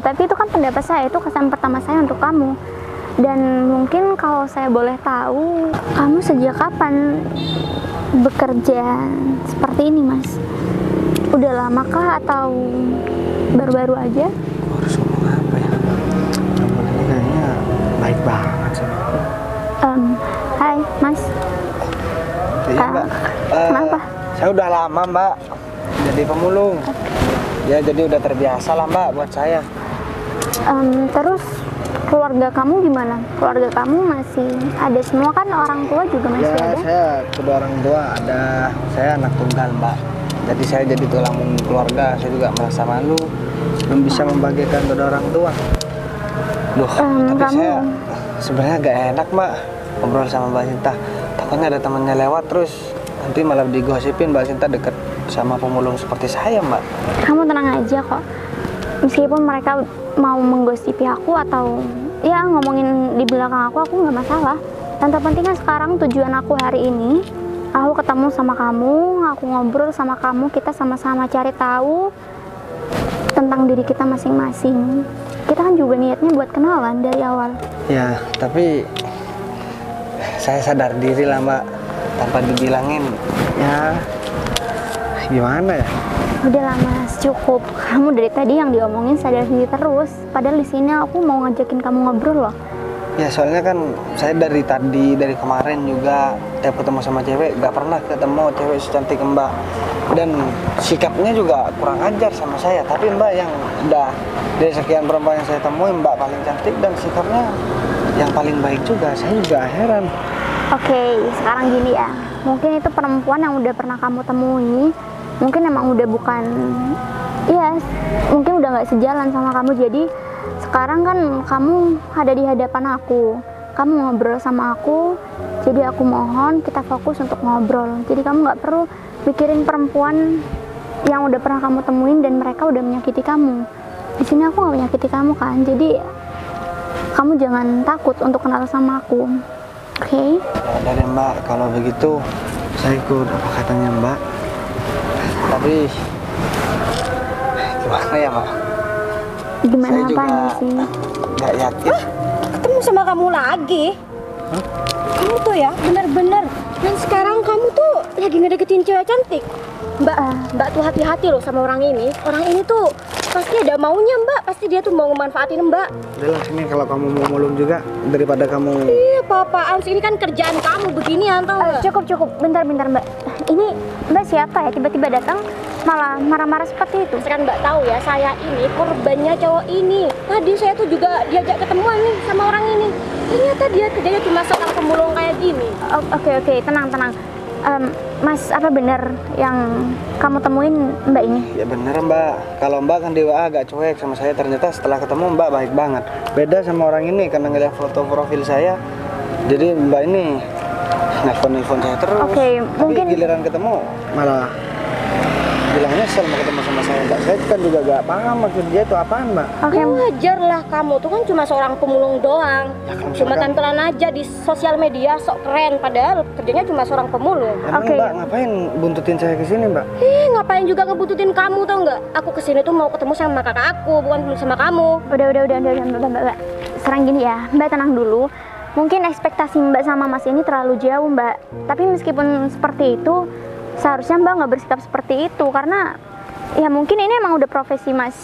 Tapi itu kan pendapat saya, itu kesan pertama saya untuk kamu. Dan mungkin kalau saya boleh tahu, kamu sejak kapan bekerja seperti ini, Mas? Udah lama kah atau baru-baru aja? Harus ngomong apa ya? Kamu ini kayaknya baik banget sama aku. Hai, Hai, Mas. Iya mbak. Kenapa? Saya udah lama mbak jadi pemulung. Ya jadi udah terbiasa lah mbak buat saya. Terus keluarga kamu gimana? Keluarga kamu masih ada semua kan? Orang tua juga masih Ya ada? saya kedua orang tua ada. Saya anak tunggal mbak. Jadi saya jadi tulang punggung keluarga. Saya juga merasa malu belum bisa membagikan kedua orang tua. Loh, tapi kamu- saya sebenarnya gak enak mbak ngobrol sama Mbak Sinta. Takutnya ada temannya lewat terus nanti malah digosipin Mbak Sinta deket sama pemulung seperti saya mbak. Kamu tenang aja kok. Meskipun mereka mau menggosipi aku atau ya ngomongin di belakang aku nggak masalah. Yang terpenting kan sekarang tujuan aku hari ini, aku ketemu sama kamu, aku ngobrol sama kamu, kita sama-sama cari tahu tentang diri kita masing-masing. Kita kan juga niatnya buat kenalan dari awal. Ya tapi saya sadar diri lah mbak tanpa dibilangin. Ya gimana ya? Udahlah Mas, cukup. Kamu dari tadi yang diomongin sadar diri terus. Padahal di sini aku mau ngajakin kamu ngobrol loh. Ya soalnya kan saya dari tadi, dari kemarin juga tiap ketemu sama cewek gak pernah ketemu cewek secantik mbak. Dan sikapnya juga kurang ajar sama saya. Tapi mbak yang udah dari sekian perempuan yang saya temui mbak paling cantik dan sikapnya yang paling baik juga. Saya juga heran. Oke, sekarang gini ya. Mungkin itu perempuan yang udah pernah kamu temui. Mungkin emang udah bukan, ya mungkin udah nggak sejalan sama kamu. Jadi sekarang kan kamu ada di hadapan aku, kamu ngobrol sama aku. Jadi aku mohon kita fokus untuk ngobrol. Jadi kamu nggak perlu mikirin perempuan yang udah pernah kamu temuin dan mereka udah menyakiti kamu. Di sini aku nggak menyakiti kamu kan. Jadi kamu jangan takut untuk kenal sama aku. Oke? Ya dari mbak kalau begitu saya ikut apa katanya mbak. Tapi gimana ya mbak? Gimana Saya juga apanya sih? nggak yakin. Ketemu sama kamu lagi. Kamu tuh ya bener-bener. Dan sekarang kamu tuh lagi ngedeketin cewek cantik. Mbak tuh hati-hati loh sama orang ini. Orang ini tuh pasti ada maunya mbak. Pasti dia tuh mau ngemanfaatin mbak. Udahlah sini kalau kamu mau mulung juga daripada kamu. Iya apa-apaan sih, ini kan kerjaan kamu beginian tau nggak? Cukup, bentar mbak. Ini mbak siapa ya tiba-tiba datang malah marah-marah seperti itu? Kan mbak tahu ya, saya ini korbannya cowok ini. Tadi saya tuh juga diajak ketemuan nih sama orang ini. Ternyata dia kerjanya cuma seorang pemulung kayak gini. Oke, tenang. Mas, apa benar yang kamu temuin mbak ini? Ya bener mbak, kalau mbak kan di WA agak cuek sama saya, ternyata setelah ketemu mbak baik banget. Beda sama orang ini karena ngeliat foto profil saya, jadi mbak ini nelfon saya terus. Oke, Tapi mungkin- giliran ketemu malah bilang nyesel mau ketemu sama saya mbak. Saya kan juga gak paham maksud dia itu apaan mbak. Oke, Ya wajar lah, kamu tuh kan cuma seorang pemulung doang. Ya, kalau Cuma misalkan- tampilan aja di sosial media sok keren, padahal kerjanya cuma seorang pemulung. Emang Oke. mbak ngapain buntutin saya ke sini mbak? Ngapain juga ngebututin kamu tau nggak? Aku kesini tuh mau ketemu sama kakak aku, bukan sama kamu. udah mbak. Sekarang gini ya, mbak tenang dulu. Mungkin ekspektasi mbak sama mas ini terlalu jauh mbak. Tapi meskipun seperti itu, seharusnya mbak nggak bersikap seperti itu karena ya mungkin ini emang udah profesi mas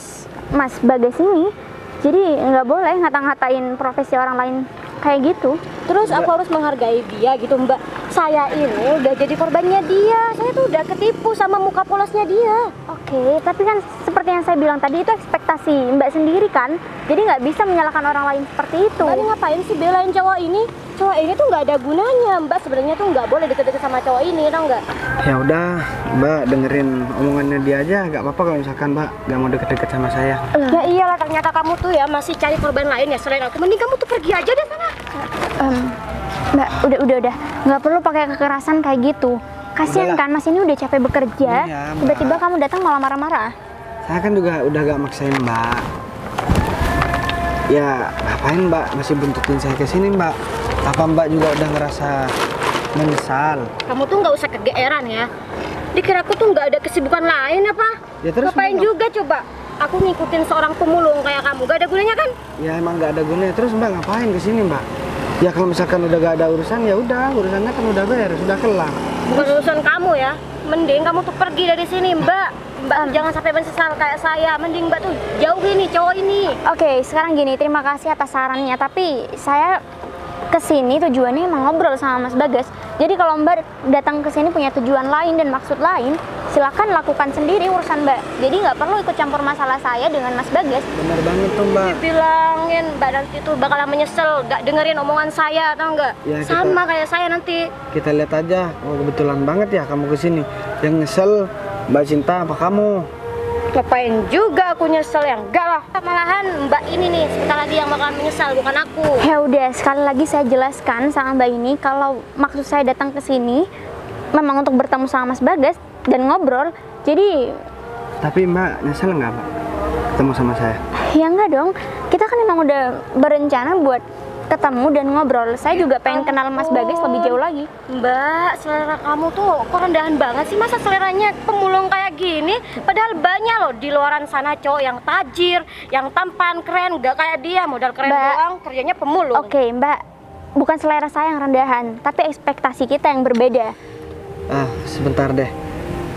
Bagas ini. Jadi nggak boleh ngata-ngatain profesi orang lain kayak gitu. Terus aku harus menghargai dia gitu mbak. Saya ini udah jadi korbannya dia. Saya tuh udah ketipu sama muka polosnya dia. Oke, tapi kan seperti yang saya bilang tadi itu ekspektasi mbak sendiri kan. Jadi nggak bisa menyalahkan orang lain seperti itu. Mbak ini ngapain sih belain cowok ini? Cowok ini tuh nggak ada gunanya. Mbak sebenarnya tuh nggak boleh deket-deket sama cowok ini, tau nggak? Ya udah mbak dengerin omongannya dia aja, gak apa-apa kalau misalkan mbak gak mau deket-deket sama saya. Ya iyalah, ternyata kamu tuh ya masih cari korban lain ya selain aku. Mending kamu tuh pergi aja deh sana. Mbak, udah, nggak perlu pakai kekerasan kayak gitu. Kasian Udahlah. kan mas ini udah capek bekerja, Iya, Mbak. tiba-tiba kamu datang malah marah-marah. Saya kan juga udah gak maksain mbak. Ya ngapain mbak masih buntutin saya ke sini mbak? Apa mbak juga udah ngerasa menyesal? Kamu tuh nggak usah kegeeran ya. Dikira aku tuh nggak ada kesibukan lain apa? Ya terus Ngapain mbak, juga coba? Aku ngikutin seorang pemulung kayak kamu, gak ada gunanya kan? ya emang gak ada gunanya. Terus mbak ngapain ke sini mbak? Ya kalau misalkan udah gak ada urusan ya udah, urusannya kan udah beres, udah kelar. Bukan urusan kamu ya. Mending kamu tuh pergi dari sini, Mbak. Mbak jangan sampai menyesal kayak saya. Mending Mbak tuh jauhi nih cowok ini. Oke, sekarang gini, terima kasih atas sarannya. Tapi saya ke kesini tujuannya emang ngobrol sama Mas Bagas. Jadi kalau Mbak datang ke sini punya tujuan lain dan maksud lain, silakan lakukan sendiri urusan Mbak. Jadi nggak perlu ikut campur masalah saya dengan Mas Bagas. Bener banget tuh Mbak. Bilangin Mbak nanti tuh bakalan menyesal, gak dengerin omongan saya, tau nggak? Ya, Sama kayak saya nanti. Kita lihat aja. Oh, kebetulan banget ya kamu kesini. Yang nyesel Mbak Cinta apa kamu? Ngapain juga aku nyesel, ya enggak lah. Malahan Mbak ini nih sebentar lagi yang bakalan menyesal, bukan aku. Ya udah, sekali lagi saya jelaskan sama Mbak ini kalau maksud saya datang ke sini memang untuk bertemu sama Mas Bagas dan ngobrol. Jadi Tapi Mbak nyesel nggak Mbak ketemu sama saya? ya enggak dong. Kita kan emang udah berencana buat ketemu dan ngobrol. Saya juga pengen kenal Mas Bagas lebih jauh lagi. Mbak, selera kamu tuh kok rendahan banget sih? Masa seleranya pemulung kayak gini? Padahal banyak loh di luaran sana cowok yang tajir, yang tampan, keren, gak kayak dia, modal keren Mbak. doang, kerjanya pemulung. Oke, Mbak. Bukan selera saya yang rendahan, tapi ekspektasi kita yang berbeda. Ah, sebentar deh.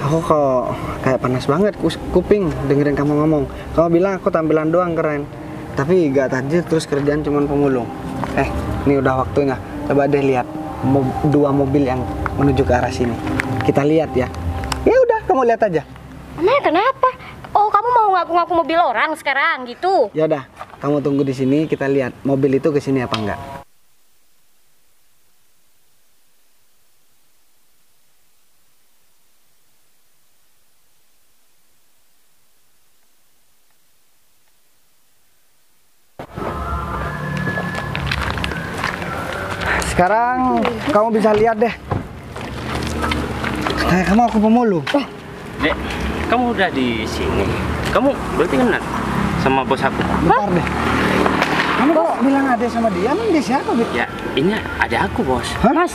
Aku kok kayak panas banget kuping dengerin kamu ngomong. Kamu bilang aku tampilan doang keren, tapi gak tajir terus kerjaan cuman pemulung. Ini udah waktunya. Coba deh lihat dua mobil yang menuju ke arah sini. Kita lihat ya. Ya udah, kamu lihat aja. Emang kenapa? Oh, kamu mau ngaku-ngaku mobil orang sekarang gitu? Ya udah, kamu tunggu di sini, kita lihat mobil itu ke sini apa enggak. Sekarang kamu bisa lihat deh. Kayak kamu aku pemulung. Dek, kamu udah di sini. Kamu berarti kenal sama bos aku? Bentar deh. Kamu kok bilang ada sama dia? Emang dia siapa, Bit? Ya, ini ada aku, bos. Hah? Mas,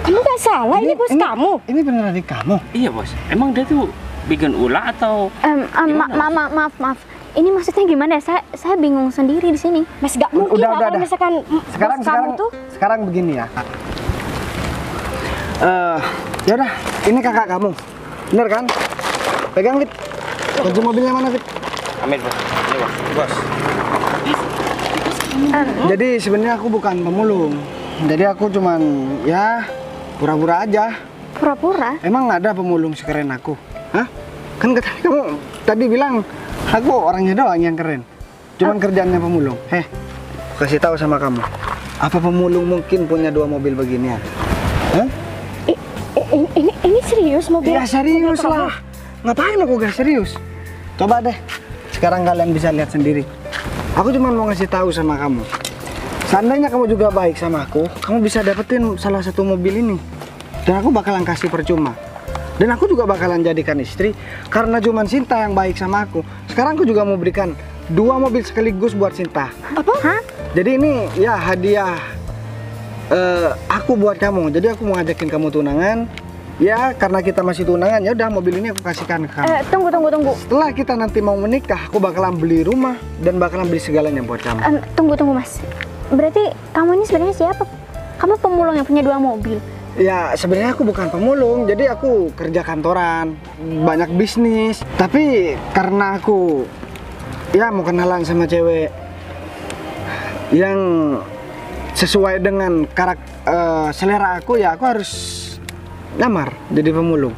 kamu gak salah, ini bos kamu. Ini bener adik kamu? Iya, bos. Emang dia tuh bikin ulah atau Maaf. Ini maksudnya gimana ya? Saya bingung sendiri di sini. Mas, gak mungkin lah kalau misalkan Sekarang begini ya. Ya udah, ini kakak kamu. Bener kan? Pegang, Bit. Kunci mobilnya mana, Bit? Ambil, bos. Ini, bos. Bos. Jadi sebenarnya aku bukan pemulung. Jadi aku cuman ya pura-pura aja. Pura-pura? Emang ada pemulung sekeren aku? Hah? Kan kamu tadi bilang aku orangnya doang yang keren. Cuman kerjaannya pemulung. Kasih tahu sama kamu. Apa pemulung mungkin punya 2 mobil beginian? Hah? Ini serius mobil? Ya serius lah. Ngapain aku gak serius? Coba deh. Sekarang kalian bisa lihat sendiri. Aku cuma mau ngasih tahu sama kamu. Seandainya kamu juga baik sama aku, kamu bisa dapetin salah satu mobil ini. Dan aku bakalan kasih percuma. Dan aku juga bakalan jadikan istri karena cuma Sinta yang baik sama aku. Sekarang aku juga mau berikan 2 mobil sekaligus buat Sinta. Apa? Hah? Jadi ini ya hadiah aku buat kamu. Jadi aku mau ngajakin kamu tunangan. Ya karena kita masih tunangan, ya udah mobil ini aku kasihkan ke kamu. Tunggu. Setelah kita nanti mau menikah, aku bakalan beli rumah dan bakalan beli segalanya buat kamu. Tunggu Mas. Berarti kamu ini sebenarnya siapa? Kamu pemulung yang punya 2 mobil. Ya sebenarnya aku bukan pemulung, jadi aku kerja kantoran, banyak bisnis. Tapi karena aku ya mau kenalan sama cewek yang sesuai dengan selera aku, ya aku harus nyamar jadi pemulung.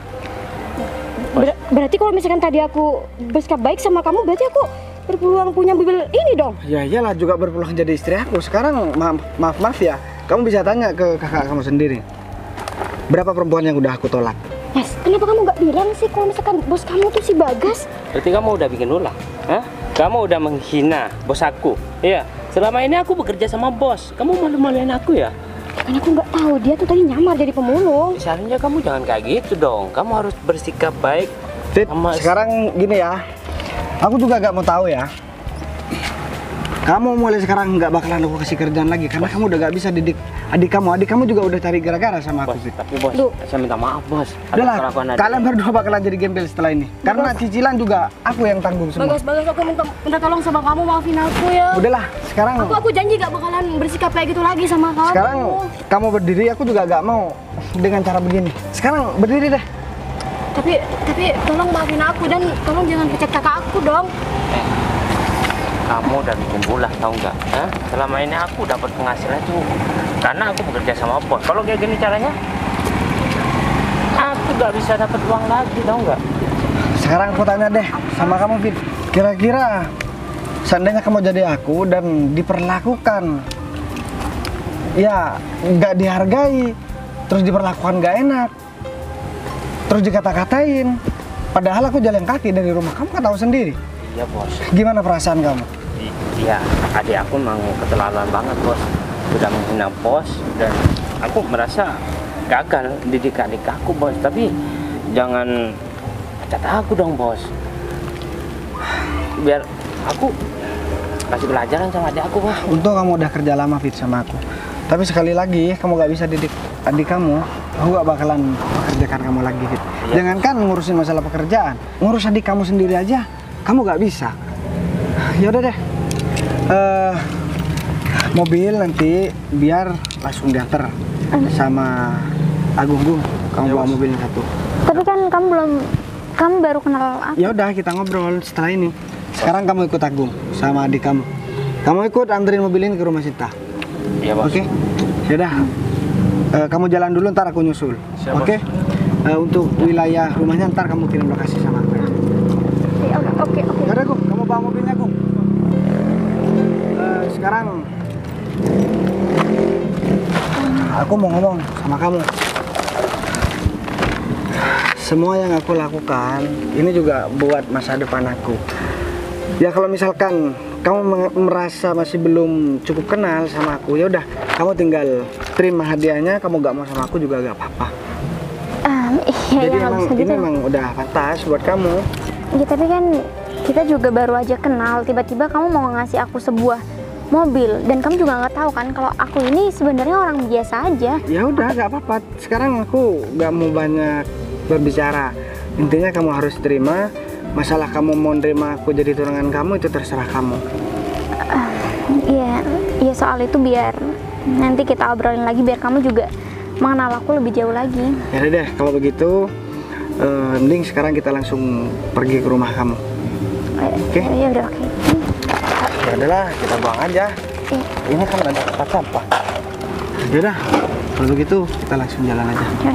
Berarti kalau misalkan tadi aku bersikap baik sama kamu, berarti aku berpeluang punya mobil ini dong? Ya iyalah, juga berpeluang jadi istri aku. Sekarang maaf ya, kamu bisa tanya ke kakak kamu sendiri. Berapa perempuan yang udah aku tolak? Mas, kenapa kamu nggak bilang sih kalau misalkan bos kamu tuh si Bagas? Berarti kamu udah bikin ulah? Hah? Kamu udah menghina bos aku? Iya. Selama ini aku bekerja sama bos. Kamu malu-maluin aku ya? Kan aku nggak tahu dia tuh tadi nyamar jadi pemulung. Seharusnya kamu jangan kayak gitu dong. Kamu harus bersikap baik. Fit, sama... sekarang gini ya. Aku juga gak mau tahu ya. Kamu mulai sekarang nggak bakalan aku kasih kerjaan lagi karena kamu udah gak bisa didik adik kamu. Adik kamu juga udah cari gara-gara sama aku. Bos, tapi bos, saya minta maaf bos. Udahlah, kalian berdua bakalan jadi gembel setelah ini. Karena cicilan juga aku yang tanggung semua. Bagas, aku minta tolong sama kamu, maafin aku ya. Udahlah, sekarang Aku janji gak bakalan bersikap kayak gitu lagi sama kamu. sekarang kamu berdiri, aku juga gak mau dengan cara begini. Sekarang berdiri deh. Tapi tolong maafin aku dan tolong jangan pecat kakak aku dong. kamu udah bikin bulah, tahu nggak? Hah? Selama ini aku dapat penghasilan itu karena aku bekerja sama bos. Kalau kayak gini caranya, aku nggak bisa dapat uang lagi, tahu nggak? Sekarang aku tanya deh sama kamu, Fit. Kira-kira seandainya kamu jadi aku dan diperlakukan ya nggak dihargai, terus diperlakukan nggak enak, terus dikata-katain, padahal aku jalan kaki dari rumah, kamu kan tahu sendiri. Iya bos. Gimana perasaan kamu? Iya, adik aku memang keterlaluan banget bos. Udah menghina bos dan aku merasa gagal didik adik aku bos. Tapi jangan pecat aku dong bos. Biar aku kasih pelajaran sama adik aku bos. Untung kamu udah kerja lama, Fit, sama aku. Tapi sekali lagi, kamu gak bisa didik adik kamu, aku gak bakalan pekerjakan kamu lagi, Fit. Iya. Jangankan ngurusin masalah pekerjaan, ngurus adik kamu sendiri aja, kamu gak bisa. Ya udah deh, mobil nanti biar langsung diantar sama Agung. Kamu bawa mobilnya satu. Tapi kan kamu baru kenal aku. Ya udah, kita ngobrol setelah ini. Sekarang kamu ikut Agung sama adik kamu. Kamu ikut anterin mobil ini ke rumah Sinta. Iya bos. Oke, yaudah. Kamu jalan dulu, ntar aku nyusul. Siap, Oke. Untuk wilayah rumahnya ntar kamu kirim lokasi sama aku. Ya udah, oke. Yaudah, Gung, kamu bawa mobilnya, Gung. Sekarang aku mau ngomong sama kamu. Semua yang aku lakukan ini juga buat masa depan aku. Ya kalau misalkan kamu merasa masih belum cukup kenal sama aku, ya udah, kamu tinggal terima hadiahnya. Kamu gak mau sama aku juga gak apa-apa. Iya, Jadi ya, nggak emang bisa gitu. ini emang udah pantas buat kamu. Ya, tapi kan kita juga baru aja kenal. Tiba-tiba kamu mau ngasih aku sebuah mobil dan kamu juga nggak tahu kan kalau aku ini sebenarnya orang biasa aja. Ya udah, gak apa-apa. Sekarang aku gak mau banyak berbicara. Intinya kamu harus terima. Masalah kamu mau nerima aku jadi tunangan kamu itu terserah kamu. Iya soal itu biar nanti kita obrolin lagi biar kamu juga mengenal aku lebih jauh lagi. Ya udah deh, kalau begitu mending sekarang kita langsung pergi ke rumah kamu. Oke? Ya udah, oke. Ya udahlah, kita buang aja. Iya. Ini kan ada tempat sampah. Ya udah, kalau begitu kita langsung jalan aja. Ya.